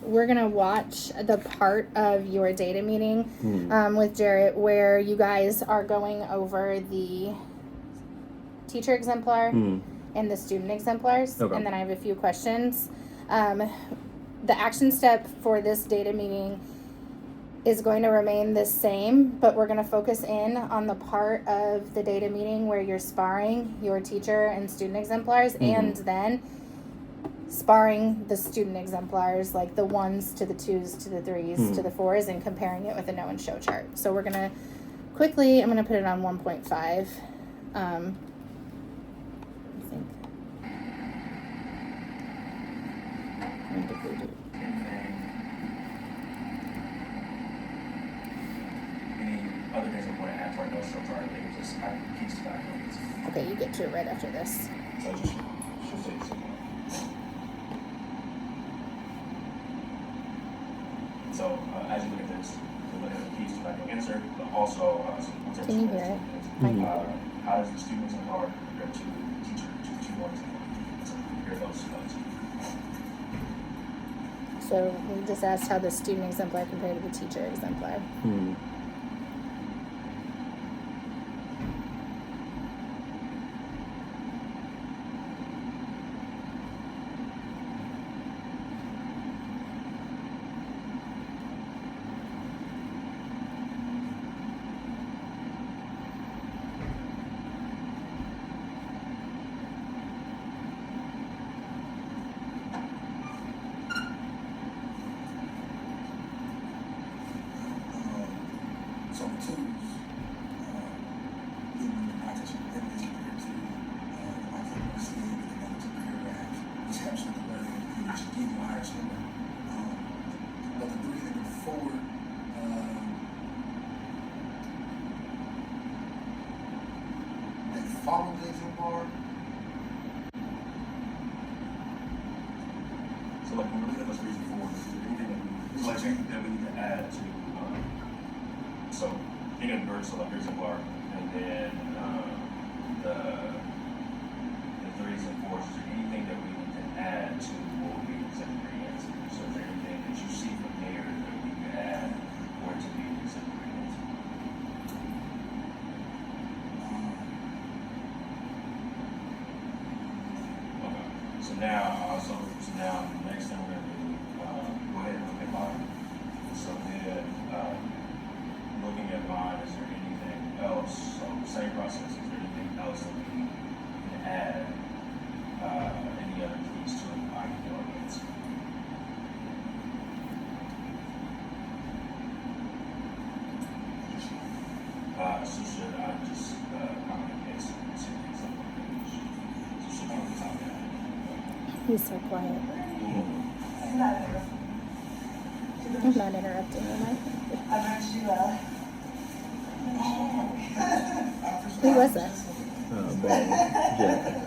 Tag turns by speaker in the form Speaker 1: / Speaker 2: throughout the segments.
Speaker 1: we're going to watch the part of your data meeting with Jarrett where you guys are going over the teacher exemplar and the student exemplars.
Speaker 2: Okay.
Speaker 1: And then I have a few questions. The action step for this data meeting is going to remain the same, but we're going to focus in on the part of the data meeting where you're sparring your teacher and student exemplars and then sparring the student exemplars, like the 1s to the 2s to the 3s to the 4s, and comparing it with a know and show chart. So we're going to quickly, I'm going to put it on 1.5. I think.
Speaker 3: Other things I want to add to our no show chart, I think it's just keys to back.
Speaker 1: Okay, you get to it right after this.
Speaker 3: So just should say something. So as you look at this, you look at the keys to back answer, but also
Speaker 1: can you hear it?
Speaker 3: How does the student exemplar compare to the teacher to the 2 ones? So compare those.
Speaker 1: So we just asked how the student exemplar compared to the teacher exemplar.
Speaker 4: Follow the exemplar.
Speaker 3: So like when we look at those reasons for, is there anything that we need to add to so think of birds, so like exemplar, and then the 3s and 4s, is there anything that we need to add to what would be the exemplary answer? So is there anything that you see from there that we can add for it to be the exemplary answer? So now the next thing we're going to do, go ahead and look at mine. So then, looking at mine, is there anything else? So same process. Is there anything else that we can add? Any other keys to it? I can go against. So should I just copy and paste it? So should I copy that?
Speaker 1: He's so quiet.
Speaker 4: I'm not
Speaker 1: interrupting you, Mike.
Speaker 4: I'm actually,
Speaker 1: Who was that?
Speaker 2: Yeah.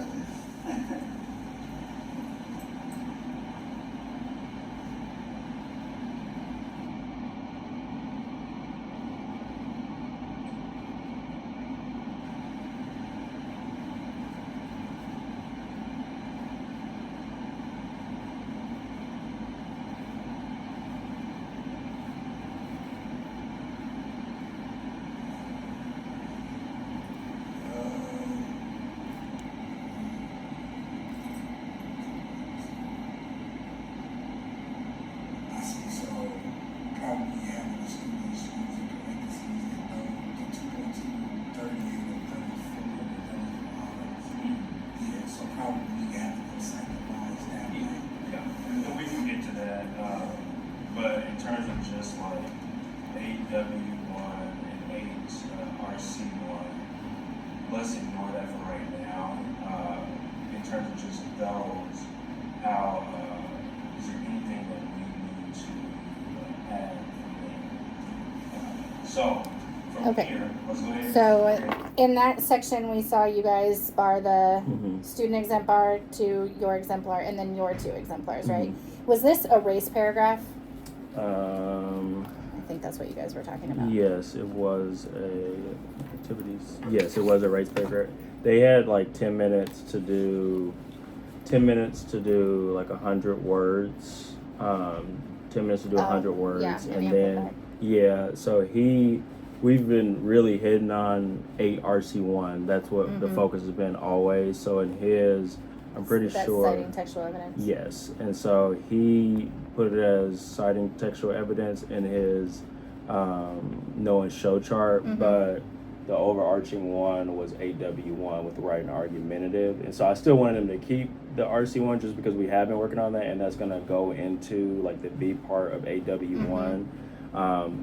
Speaker 3: But in terms of just like 8W1 and 8RC1, let's ignore that for right now. In terms of just those, how is there anything that we need to add from there? So from here, let's go ahead.
Speaker 1: So in that section, we saw you guys bar the student exemplar to your exemplar and then your 2 exemplars, right? Was this a race paragraph? I think that's what you guys were talking about.
Speaker 2: Yes, it was activities. Yes, it was a race paragraph. They had like 10 minutes to do like 100 words. 10 minutes to do 100
Speaker 1: Oh,
Speaker 2: words,
Speaker 1: yeah,
Speaker 2: and
Speaker 1: and
Speaker 2: then
Speaker 1: amplify.
Speaker 2: so we've been really hitting on 8 RC1. That's what the focus has been always. So in his, I'm pretty
Speaker 1: That's
Speaker 2: sure.
Speaker 1: citing textual evidence.
Speaker 2: Yes, and so he put it as citing textual evidence in his know and show chart, but the overarching one was AW1 with right and argumentative, and so I still wanted him to keep the RC1 just because we have been working on that, and that's gonna go into like the B part of AW1.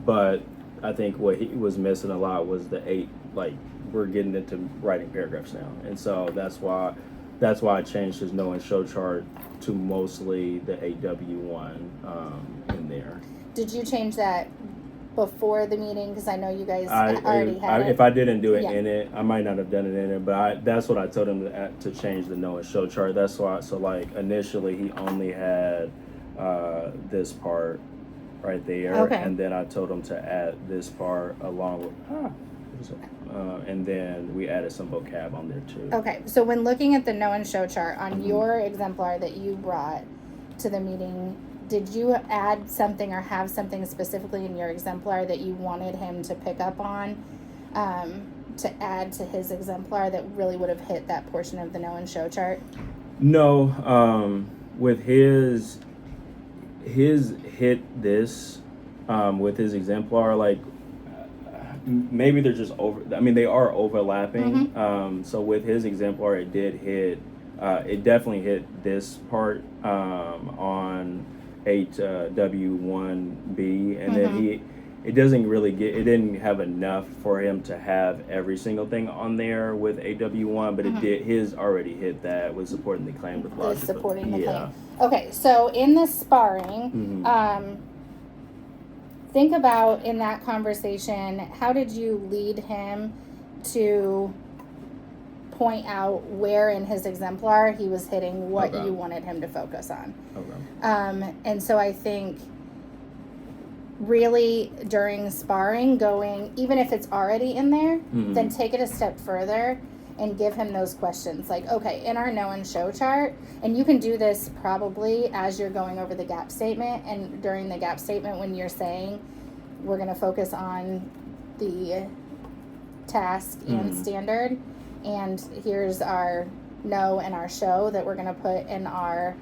Speaker 2: But I think what he was missing a lot was the 8. Like we're getting into writing paragraphs now, and so that's why I changed his know and show chart to mostly the AW1 in there.
Speaker 1: Did you change that before the meeting? Because I know you guys already had it.
Speaker 2: If I didn't do it
Speaker 1: Yeah.
Speaker 2: in it, I might not have done it in it, but that's what I told him to change the know and show chart. That's why. So like initially he only had this part right there,
Speaker 1: Okay.
Speaker 2: and then I told him to add this part along with and then we added some vocab on there too.
Speaker 1: Okay, so when looking at the know and show chart on your exemplar that you brought to the meeting, did you add something or have something specifically in your exemplar that you wanted him to pick up on to add to his exemplar that really would have hit that portion of the know and show chart?
Speaker 2: No, with his hit this with his exemplar, like maybe they're just they are overlapping. So with his exemplar, it did hit. It definitely hit this part on 8W1B, and then it didn't have enough for him to have every single thing on there with AW1, but it did. His already hit that with supporting the claim with logic.
Speaker 1: Supporting the claim. Okay, so in the sparring, think about in that conversation, how did you lead him to point out where in his exemplar he was hitting what you wanted him to focus on?
Speaker 2: Okay.
Speaker 1: And so I think really during sparring even if it's already in there, then take it a step further and give him those questions. Like, okay, in our know and show chart, and you can do this probably as you're going over the gap statement, and during the gap statement when you're saying we're going to focus on the task and standard, and here's our know and our show that we're going to put in our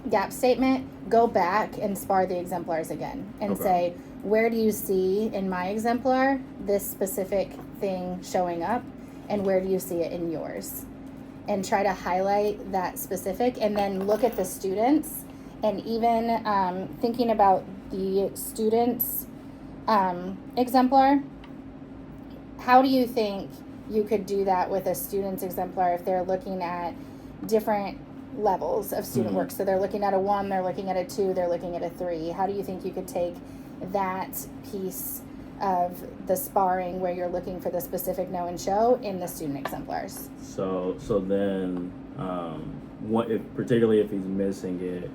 Speaker 1: gap statement, go back and spar the exemplars again and say, where do you see in my exemplar this specific thing showing up, and where do you see it in yours? And try to highlight that specific, and then look at the students, and even thinking about the students' exemplar, how do you think you could do that with a student's exemplar if they're looking at different levels of student work? So they're looking at a 1, they're looking at a 2, they're looking at a 3. How do you think you could take that piece of the sparring where you're looking for the specific know and show in the student exemplars?
Speaker 2: So then, particularly if he's missing it,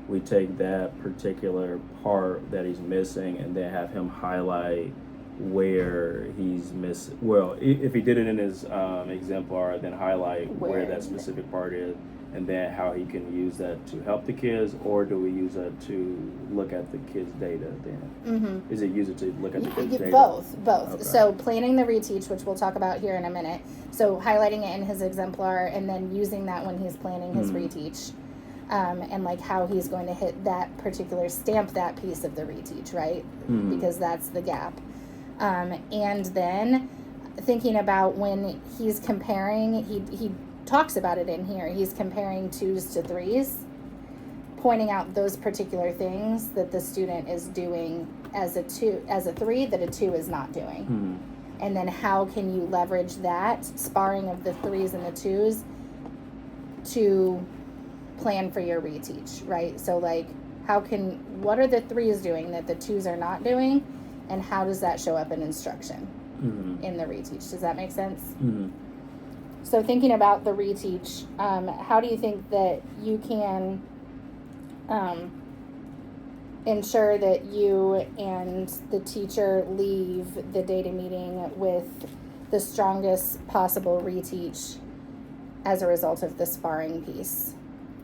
Speaker 2: we take that particular part that he's missing and then have him highlight where he's missing. Well, if he did it in his exemplar, then highlight where that specific part is, and then how he can use that to help the kids, or do we use that to look at the kids' data then? Is it use it to look at the kids' data?
Speaker 1: Both.
Speaker 2: Okay.
Speaker 1: So planning the reteach, which we'll talk about here in a minute. So highlighting it in his exemplar and then using that when he's planning his reteach. And like how he's going to hit that particular, stamp that piece of the reteach, right? Because that's the gap. And then thinking about when he's comparing, he talks about it in here, he's comparing 2s to 3s, pointing out those particular things that the student is doing as a 3 that a 2 is not doing. And then how can you leverage that sparring of the 3s and the 2s to plan for your reteach, right? So like what are the 3s doing that the 2s are not doing, and how does that show up in instruction in the reteach? Does that make sense? So thinking about the reteach, how do you think that you can ensure that you and the teacher leave the data meeting with the strongest possible reteach as a result of the sparring piece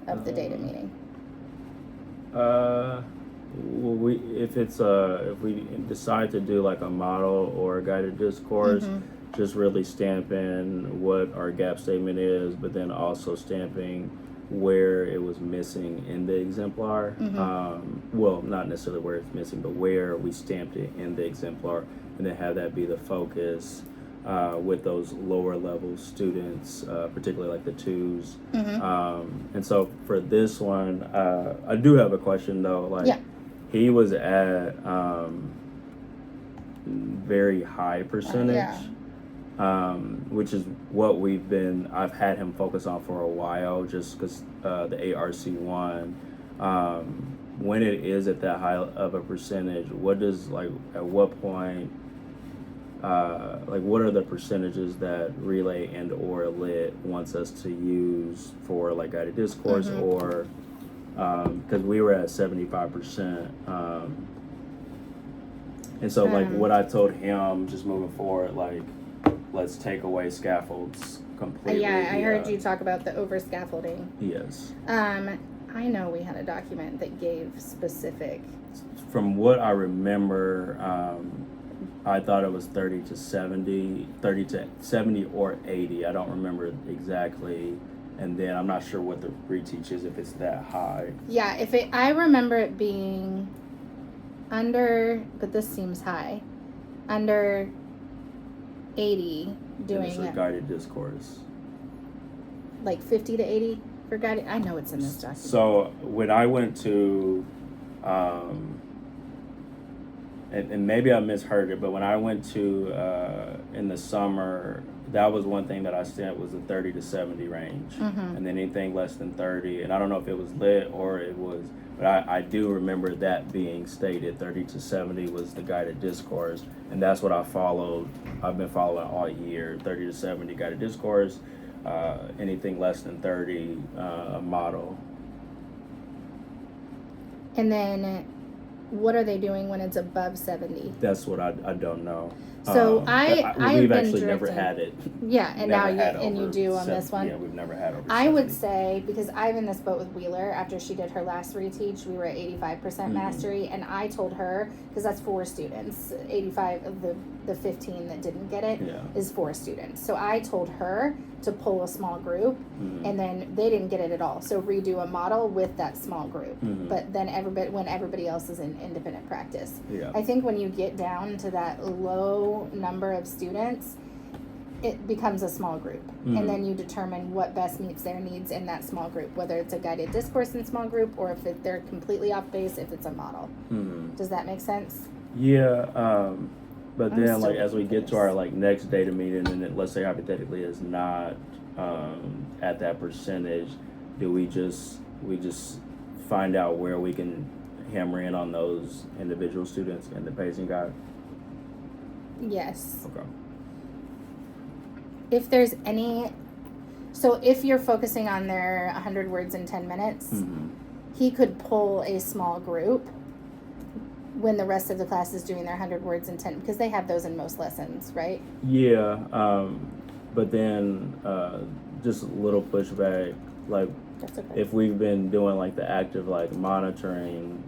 Speaker 1: of the data meeting?
Speaker 2: If we decide to do like a model or a guided discourse, just really stamping what our gap statement is, but then also stamping where it was missing in the exemplar. Well, not necessarily where it's missing, but where we stamped it in the exemplar, and then have that be the focus with those lower level students, particularly like the twos. And so for this one, I do have a question though. Like, he was at very high percentage, which is what I've had him focus on for a while, just because the ARC1, when it is at that high of a percentage, at what point, what are the percentages that Relay and or Lit wants us to use for like guided discourse, or because we were at 75%, and so like what I told him, just moving forward, like, let's take away scaffolds completely.
Speaker 1: I heard you talk about the over scaffolding.
Speaker 2: Yes.
Speaker 1: I know we had a document that gave specific.
Speaker 2: From what I remember, I thought it was 30 to 70 or 80. I don't remember exactly. And then I'm not sure what the reteach is if it's that high.
Speaker 1: Yeah, I remember it being under, but this seems high, under 80 doing
Speaker 2: it's a guided discourse.
Speaker 1: Like 50 to 80 for guided. I know it's in this document.
Speaker 2: So when I went to, and maybe I misheard it, but when I went to in the summer, that was one thing that I sent was the 30 to 70 range, and then anything less than 30, and I don't know if it was Lit or it was, but I do remember that being stated. 30 to 70 was the guided discourse, and that's what I followed. I've been following all year. 30 to 70 guided discourse. Anything less than 30, a model.
Speaker 1: And then, what are they doing when it's above 70?
Speaker 2: That's what I don't know.
Speaker 1: So
Speaker 2: we've
Speaker 1: been
Speaker 2: actually never
Speaker 1: drifting.
Speaker 2: had it.
Speaker 1: Yeah, and
Speaker 2: Never
Speaker 1: now
Speaker 2: had
Speaker 1: you
Speaker 2: over
Speaker 1: do on
Speaker 2: 70.
Speaker 1: this one.
Speaker 2: Yeah, we've never had over.
Speaker 1: I
Speaker 2: 70.
Speaker 1: would say, because I'm in this boat with Wheeler, after she did her last reteach, we were at 85% mastery, and I told her, because that's 4 students, 85 of the 15 that didn't get it is 4 students. So I told her to pull a small group, and then they didn't get it at all. So redo a model with that small group, but then when everybody else is in independent practice. I think when you get down to that low number of students, it becomes a small group, and then you determine what best meets their needs in that small group, whether it's a guided discourse in small group or if they're completely off base, if it's a model. Does that make sense?
Speaker 2: Yeah, but
Speaker 1: I'm
Speaker 2: then like
Speaker 1: still
Speaker 2: as we get to our like next data meeting, and it, let's say hypothetically is not at that percentage, do we just find out where we can hammer in on those individual students in the pacing guide?
Speaker 1: Yes.
Speaker 2: Okay.
Speaker 1: If there's any, so if you're focusing on their 100 words in 10 minutes, he could pull a small group when the rest of the class is doing their 100 words in 10, because they have those in most lessons, right?
Speaker 2: Yeah, but then just a little pushback, like
Speaker 1: That's okay.
Speaker 2: if we've been doing like the active like monitoring,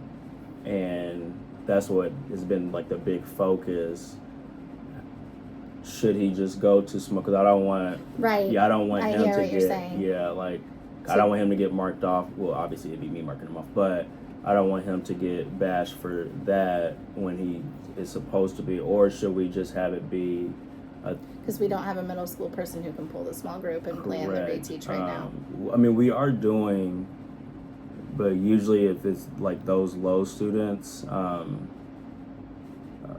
Speaker 2: and that's what has been like the big focus, should he just go to smoke? Because I don't want, I don't want him to get, I don't want him to get marked off. Well, obviously it'd be me marking him off, but I don't want him to get bashed for that when he is supposed to be. Or should we just have it be
Speaker 1: because we don't have a middle school person who can pull the small group and plan the reteach right now.
Speaker 2: I mean, we are doing, but usually if it's like those low students,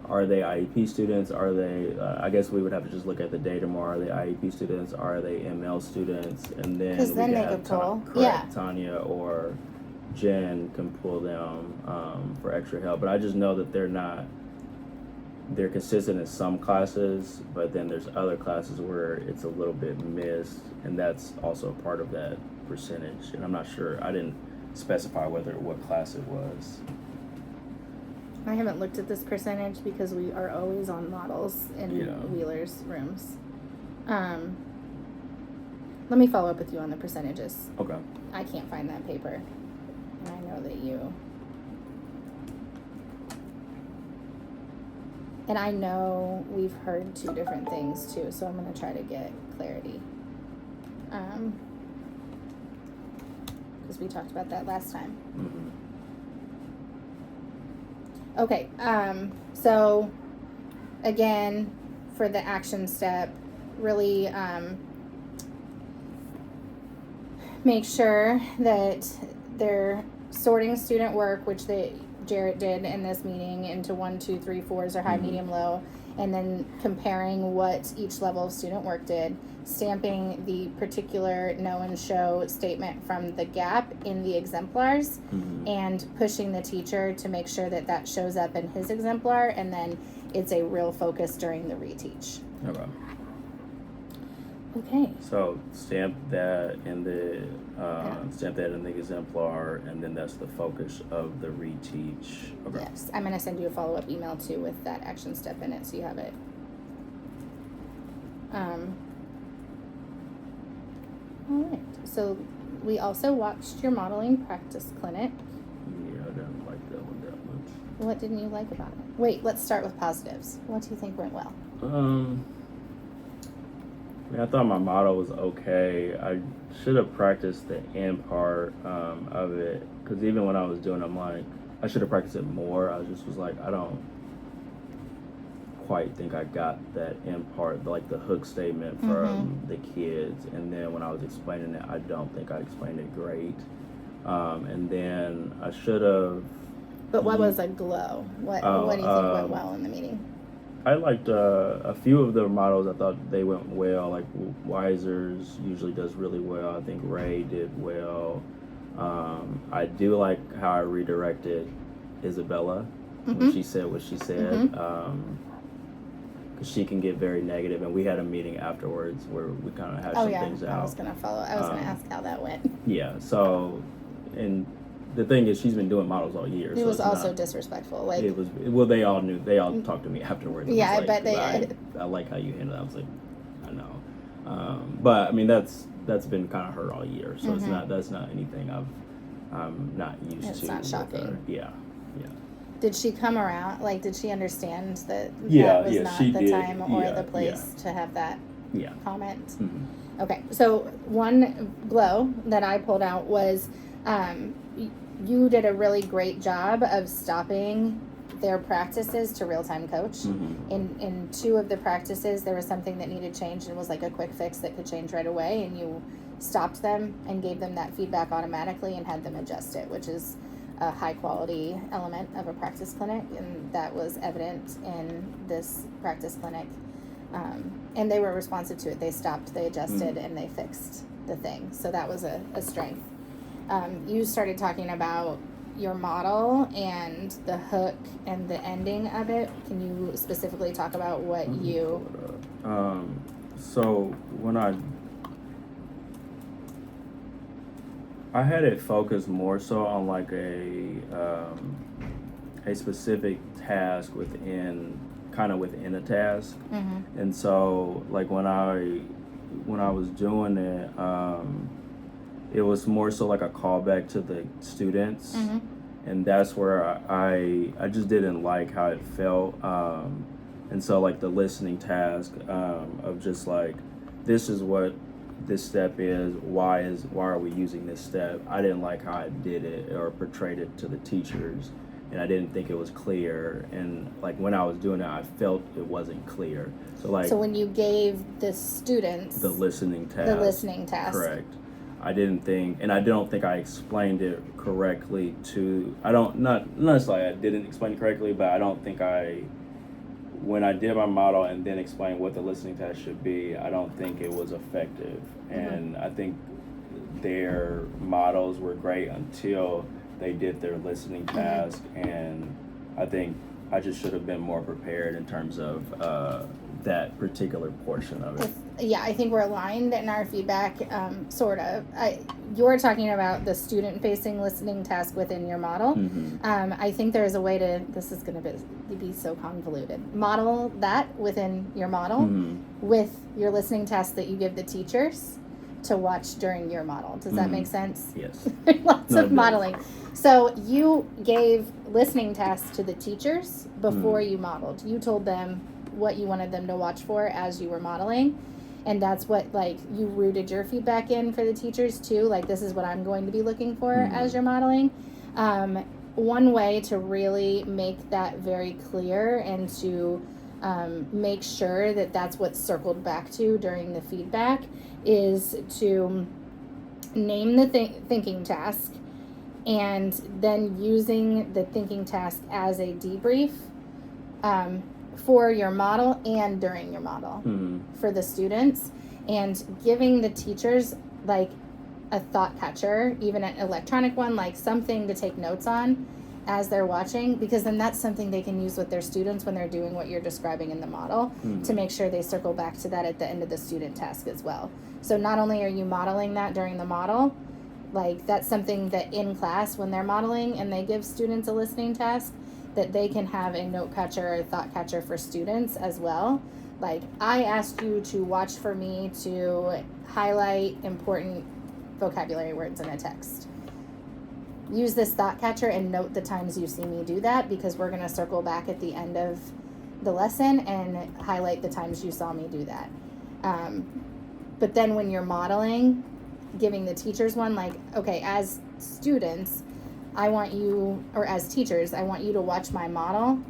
Speaker 2: are they IEP students? Are they, I guess we would have to just look at the data more. Are they IEP students? Are they ML students? And then we
Speaker 1: then
Speaker 2: can
Speaker 1: they
Speaker 2: have
Speaker 1: could pull.
Speaker 2: Tanya or Jen can pull them for extra help. But I just know that they're consistent in some classes, but then there's other classes where it's a little bit missed, and that's also a part of that percentage. And I'm not sure, I didn't specify what class it was.
Speaker 1: I haven't looked at this percentage because we are always on models in Wheeler's rooms. Let me follow up with you on the percentages.
Speaker 2: Okay.
Speaker 1: I can't find that paper, and I know that you And I know we've heard two different things too, so I'm going to try to get clarity. Because we talked about that last time.
Speaker 2: Mm-hmm.
Speaker 1: Okay, so again, for the action step, really make sure that they're sorting student work, which Jarrett did in this meeting, into 1, 2, 3, 4s or high,
Speaker 2: Mm-hmm.
Speaker 1: medium, low, and then comparing what each level of student work did, stamping the particular know and show statement from the gap in the exemplars,
Speaker 2: Mm-hmm.
Speaker 1: and pushing the teacher to make sure that that shows up in his exemplar, and then it's a real focus during the reteach.
Speaker 2: Okay.
Speaker 1: Okay.
Speaker 2: So stamp that in the exemplar, and then that's the focus of the reteach. Okay.
Speaker 1: Yes, I'm going to send you a follow-up email too with that action step in it, so you have it. All right. So we also watched your modeling practice clinic.
Speaker 2: Yeah, I didn't like that one that much.
Speaker 1: What didn't you like about it? Wait, let's start with positives. What do you think went well?
Speaker 2: I thought my model was okay. I should have practiced the end part of it, because even when I was doing it, I'm like, I should have practiced it more. I just was like, I don't quite think I got that end part, like the hook statement from the kids. And then when I was explaining it, I don't think I explained it great. And then I should have.
Speaker 1: But what was a glow? What do you think went well in the meeting?
Speaker 2: I liked a few of the models. I thought they went well. Like Weiser's usually does really well. I think Ray did well. I do like how I redirected Isabella when she said what she said, because she can get very negative. And we had a meeting afterwards where we kind of hashed some things out.
Speaker 1: I was gonna ask how that went.
Speaker 2: Yeah. So, and the thing is, she's been doing models all year.
Speaker 1: It was also disrespectful. Like,
Speaker 2: it was. Well, they all knew. They all talked to me afterwards.
Speaker 1: Yeah,
Speaker 2: I
Speaker 1: I bet they did.
Speaker 2: I like how you handled it. I was like, I know. But I mean, that's been kind of her all year. So that's not anything I'm not used to.
Speaker 1: It's not shocking.
Speaker 2: Yeah.
Speaker 1: Did she come around? Like, did she understand that
Speaker 2: Yeah,
Speaker 1: that was not
Speaker 2: she
Speaker 1: the
Speaker 2: did.
Speaker 1: time or
Speaker 2: Yeah,
Speaker 1: the place to have that comment?
Speaker 2: Mm-hmm.
Speaker 1: Okay, so one glow that I pulled out was you did a really great job of stopping their practices to real-time coach. In 2 of the practices, there was something that needed change, and it was like a quick fix that could change right away, and you stopped them and gave them that feedback automatically and had them adjust it, which is a high-quality element of a practice clinic, and that was evident in this practice clinic. And they were responsive to it. They stopped, they adjusted, and they fixed the thing. So that was a strength. You started talking about your model and the hook and the ending of it. Can you specifically talk about what you...
Speaker 2: So when I had it focused more so on like a specific task within a task. And so like when I was doing it, it was more so like a callback to the students. And that's where I just didn't like how it felt. And so like the listening task of just like, this is what this step is, why are we using this step? I didn't like how I did it or portrayed it to the teachers, and I didn't think it was clear. And like when I was doing it, I felt it wasn't clear. So
Speaker 1: when you gave the students
Speaker 2: the listening task, correct, I don't think I explained it correctly not necessarily I didn't explain it correctly, but I don't think when I did my model and then explained what the listening test should be, I don't think it was effective. And I think their models were great until they did their listening task, and I think I just should have been more prepared in terms of that particular portion of it.
Speaker 1: Yeah, I think we're aligned in our feedback, sort of. You're talking about the student-facing listening task within your model. I think there is a way to, this is going to be so convoluted, model that within your model with your listening task that you give the teachers to watch during your model. Does that make sense?
Speaker 2: Yes.
Speaker 1: Lots
Speaker 2: No, it
Speaker 1: of
Speaker 2: does.
Speaker 1: modeling. So you gave listening tasks to the teachers before you modeled. You told them what you wanted them to watch for as you were modeling. And that's what, like, you rooted your feedback in for the teachers too. Like, this is what I'm going to be looking for as you're modeling. One way to really make that very clear and to make sure that that's what's circled back to during the feedback is to name the thinking task, and then using the thinking task as a debrief for your model and during your model for the students, and giving the teachers like a thought catcher, even an electronic one, like something to take notes on as they're watching, because then that's something they can use with their students when they're doing what you're describing in the model to make sure they circle back to that at the end of the student task as well. So not only are you modeling that during the model, like that's something that in class when they're modeling and they give students a listening task, that they can have a note catcher or thought catcher for students as well. Like, I asked you to watch for me to highlight important vocabulary words in a text. Use this thought catcher and note the times you see me do that, because we're going to circle back at the end of the lesson and highlight the times you saw me do that. But then when you're modeling, giving the teachers one, like, okay, as students, I want you, or as teachers, I want you to watch my model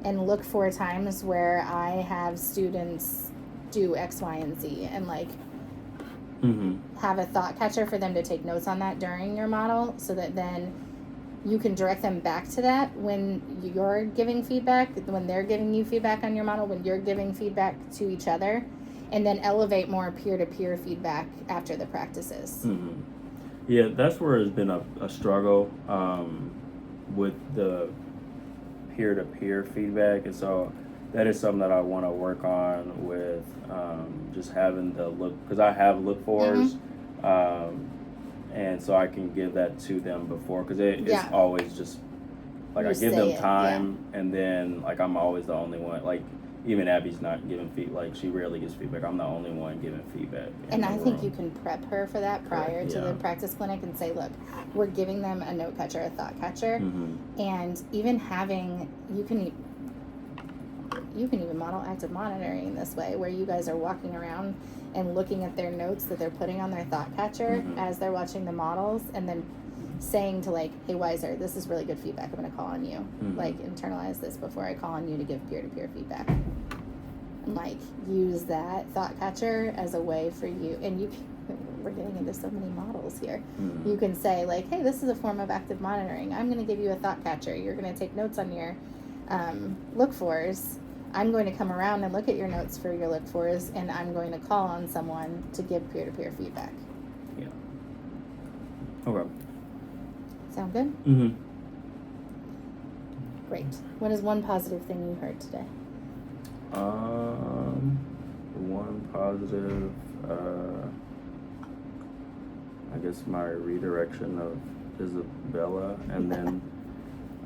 Speaker 1: and look for times where I have students do X, Y, and Z, and like have a thought catcher for them to take notes on that during your model, so that then you can direct them back to that when you're giving feedback, when they're giving you feedback on your model, when you're giving feedback to each other, and then elevate more peer-to-peer feedback after the practices.
Speaker 2: Yeah, that's where it's been a struggle with the peer-to-peer feedback, and so that is something that I want to work on with just having the look, because I have look fors, and so I can give that to them before, because it's always just like
Speaker 1: You
Speaker 2: I give
Speaker 1: say
Speaker 2: them
Speaker 1: it,
Speaker 2: time, and then like I'm always the only one, like even Abby's not giving like she rarely gives feedback. I'm the only one giving feedback.
Speaker 1: And I think you can prep her for that prior to
Speaker 2: Yeah.
Speaker 1: the practice clinic and say, look, we're giving them a note catcher, a thought catcher, and even having, you can even model active monitoring this way, where you guys are walking around and looking at their notes that they're putting on their thought catcher as they're watching the models, and then saying to like, hey Wiser, this is really good feedback, I'm going to call on you. Like, internalize this before I call on you to give peer-to-peer feedback. And like, use that thought catcher as a way for you, and we're getting into so many models here. You can say like, hey, this is a form of active monitoring. I'm going to give you a thought catcher. You're going to take notes on your look fors. I'm going to come around and look at your notes for your look fors, and I'm going to call on someone to give peer-to-peer feedback.
Speaker 2: Yeah. Okay.
Speaker 1: Sound good? Great. What is one positive thing you heard today?
Speaker 2: One positive, I guess my redirection of Isabella, and then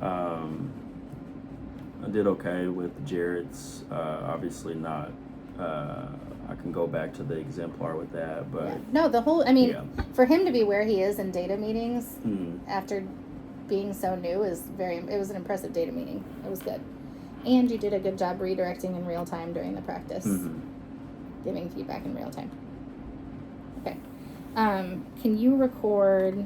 Speaker 2: I did okay with Jared's. Obviously not. I can go back to the exemplar with that, but
Speaker 1: no, the whole. I mean, for him to be where he is in data meetings after being so new is it was an impressive data meeting. It was good. And you did a good job redirecting in real time during the practice, giving feedback in real time. Okay. Can you record